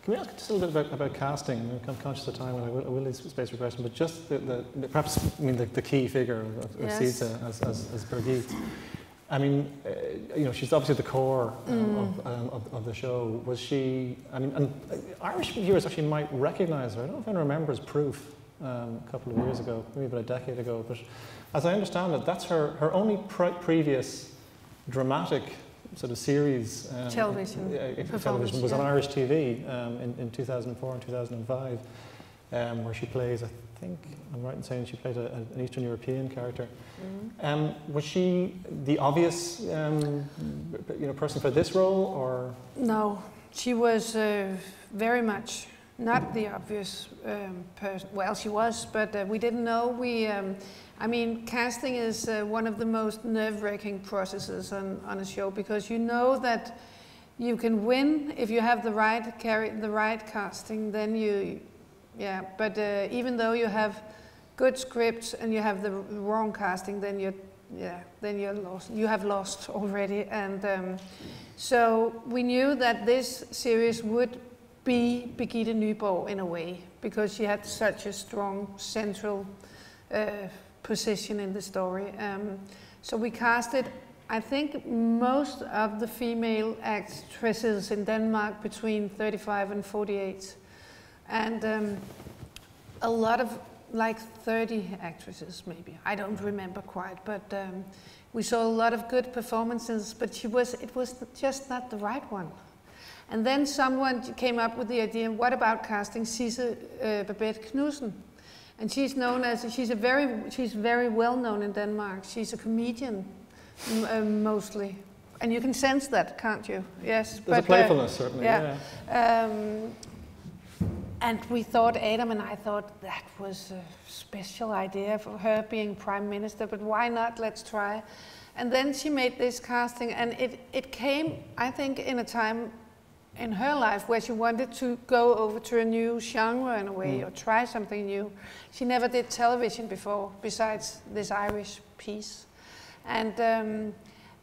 Can we ask just a little bit about casting? I'm conscious of time, and I will leave space for questions. But just the key figure of Yes. Sisa as Birgit. She's obviously the core of the show. Was she? And Irish viewers actually might recognise her. I don't know if anyone remembers Proof a couple of years ago, maybe about a decade ago. But as I understand it, that's her only previous dramatic sort of series. Television was on Irish TV in 2004 and 2005, where she plays. I think I'm right in saying she played an Eastern European character. Mm-hmm. Was she the obvious person for this role, or? No, she was very much not the obvious person. Well, she was, but we didn't know. Casting is one of the most nerve-wracking processes on a show, because you know that you can win if you have the right casting. Then you. Yeah, but even though you have good scripts and you have the wrong casting, then you're lost. You have lost already, and so we knew that this series would be Birgitte Nyborg in a way, because she had such a strong central position in the story. So we casted, I think, most of the female actresses in Denmark between 35 and 48. And a lot of, like 30 actresses maybe, I don't remember quite, but we saw a lot of good performances, but it was just not the right one. And then someone came up with the idea, what about casting Sisse Babette Knudsen? And she's very well known in Denmark. She's a comedian mostly. And you can sense that, can't you? Yes. There's a playfulness, certainly. Yeah. And we thought, Adam and I thought that was a special idea for her being prime minister, but why not? Let's try. And then she made this casting, and it came, I think, in a time in her life where she wanted to go over to a new genre in a way, or try something new. She never did television before, besides this Irish piece. And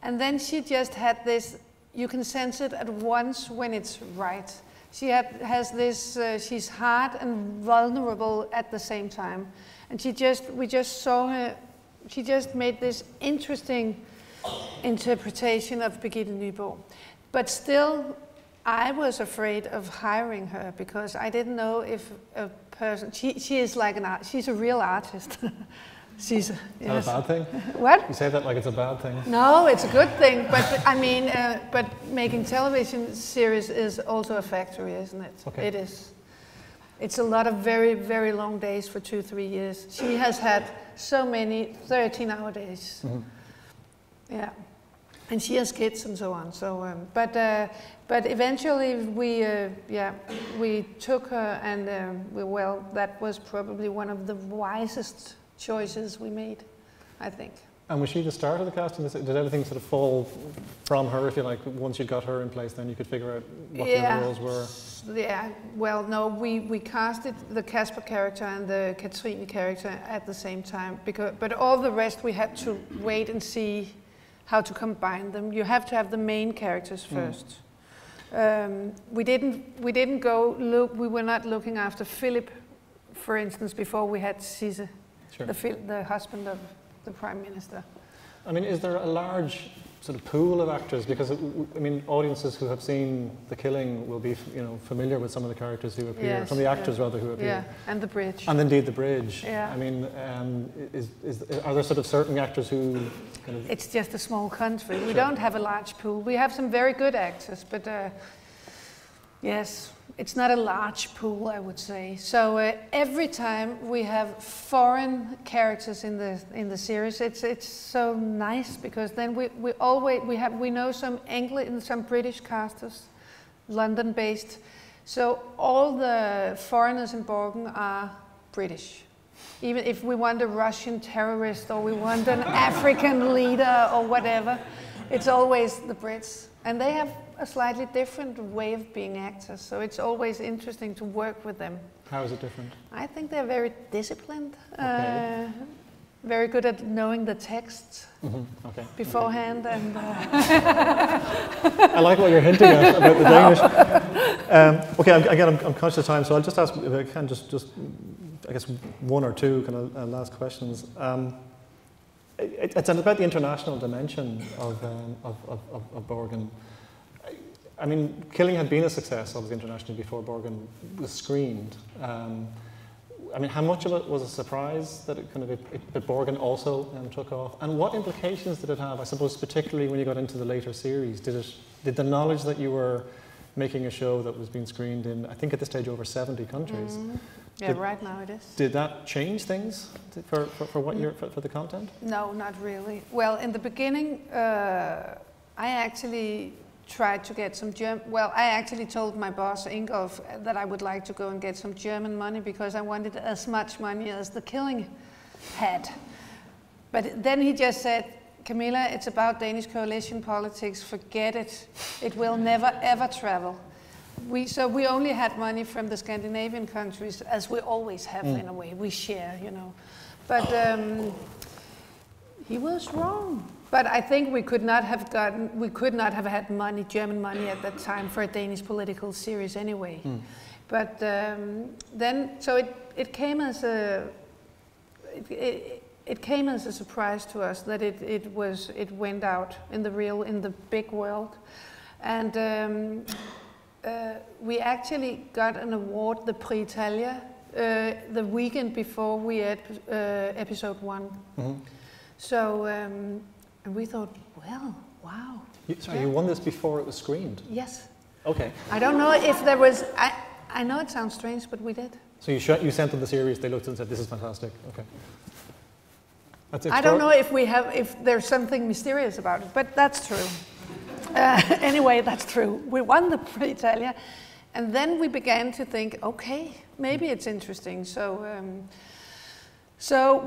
then she just had this, you can sense it at once when it's right. She has this, she's hard and vulnerable at the same time. And we just saw her, she just made this interesting interpretation of Birgitte Nyborg. But still, I was afraid of hiring her, because I didn't know if a person, she is like she's a real artist. Caesar. Is that a bad thing? What? You say that like it's a bad thing. No, it's a good thing. But I mean, but making television series is also a factory, isn't it? Okay. It is. It's a lot of very, very long days for 2-3 years. She has had so many 13-hour days. Mm-hmm. Yeah, and she has kids and so on. So, but eventually we took her, and that was probably one of the wisest choices we made, I think. And was she the start of the casting? Did everything sort of fall from her, if you like? Once you got her in place, then you could figure out what the other roles were? Yeah, well, no, we casted the Casper character and the Katrine character at the same time, but all the rest we had to wait and see how to combine them. You have to have the main characters first. We didn't go look. We were not looking after Philip, for instance, before we had Caesar, sure. the husband of the Prime Minister. I mean, is there a large sort of pool of actors? Because I mean, audiences who have seen The Killing will be, familiar with some of the characters who appear, yes, some of the actors rather who appear. Yeah, and The Bridge. And indeed The Bridge. Yeah. I mean, are there sort of certain actors who kind of? It's just a small country. Sure. We don't have a large pool. We have some very good actors, but yes, it's not a large pool, I would say. So every time we have foreign characters in the series, it's so nice, because then we know some English and some British casters, London-based. So all the foreigners in Borgen are British. Even if we want a Russian terrorist or we want an African leader or whatever, it's always the Brits. And they have a slightly different way of being actors, so it's always interesting to work with them. How is it different? I think they're very disciplined, okay. Very good at knowing the texts okay. beforehand. Okay. And I like what you're hinting at about the Danish. Okay, I'm conscious of time, so I'll just ask if I can just I guess one or two kind of last questions. It's about the international dimension of Borgen. I mean, Killing had been a success, obviously, internationally before Borgen was screened. I mean, how much of it was a surprise that that Borgen also took off, and what implications did it have? I suppose, particularly when you got into the later series, did the knowledge that you were making a show that was being screened in, I think at this stage, over 70 countries. Yeah, right now it is. Did that change things for what for the content? No, not really. Well, in the beginning, I actually tried to get some German. Well, I actually told my boss Ingolf that I would like to go and get some German money, because I wanted as much money as The Killing had. But then he just said, "Camilla, it's about Danish coalition politics. Forget it. It will never ever travel." So we only had money from the Scandinavian countries, as we always have in a way. We share, But he was wrong. But I think we could not have had money, German money at that time, for a Danish political series anyway. But then, so it came as a surprise to us that it went out in the big world, and. We actually got an award, the Prix Italia, the weekend before we had episode 1. So, and we thought, well, wow. You won this before it was screened? Yes. Okay. I don't know if there was, I know it sounds strange, but we did. So you sent them the series, they looked and said, this is fantastic, okay. I don't know if there's something mysterious about it, but that's true. Anyway, that's true. We won the Prix Italia, and then we began to think, okay, maybe it's interesting. So, so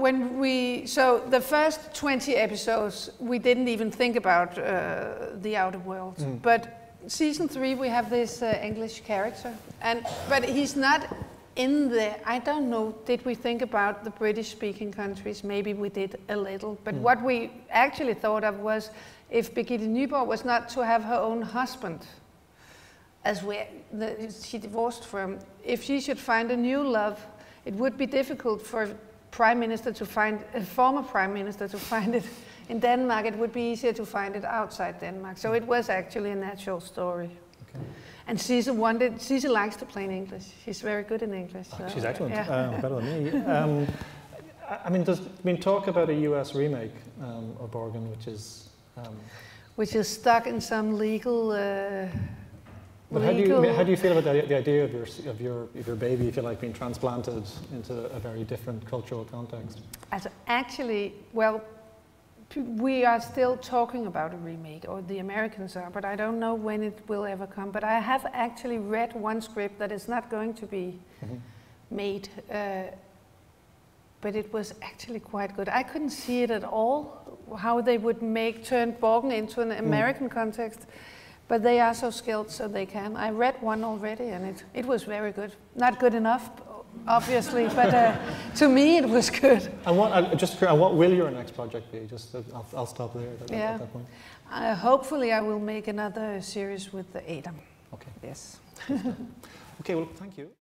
the first 20 episodes, we didn't even think about the outer world. But season 3, we have this English character, but he's not in the. I don't know. Did we think about the British-speaking countries? Maybe we did a little. But what we actually thought of was, if Birgitte Nyborg was not to have her own husband, she divorced from, if she should find a new love, it would be difficult for a prime minister to find, a former prime minister to find it in Denmark. It would be easier to find it outside Denmark. So it was actually a natural story. Okay. And Caesar likes to play in English. She's very good in English. So, she's excellent, yeah. better than me. I mean, there's been talk about a US remake of Borgen, which is stuck in some legal. But how do you feel about the idea of your baby, if you like, being transplanted into a very different cultural context? Actually, well, we are still talking about a remake, or the Americans are, but I don't know when it will ever come. But I have actually read one script that is not going to be made, but it was actually quite good. I couldn't see it at all, how they would turn Borgen into an American context, but they are so skilled, so they can. I read one already, and it was very good. Not good enough, obviously, but to me it was good. And what will your next project be? I'll stop there at that point. Hopefully I will make another series with the Adam. Okay. Yes. Okay, well, thank you.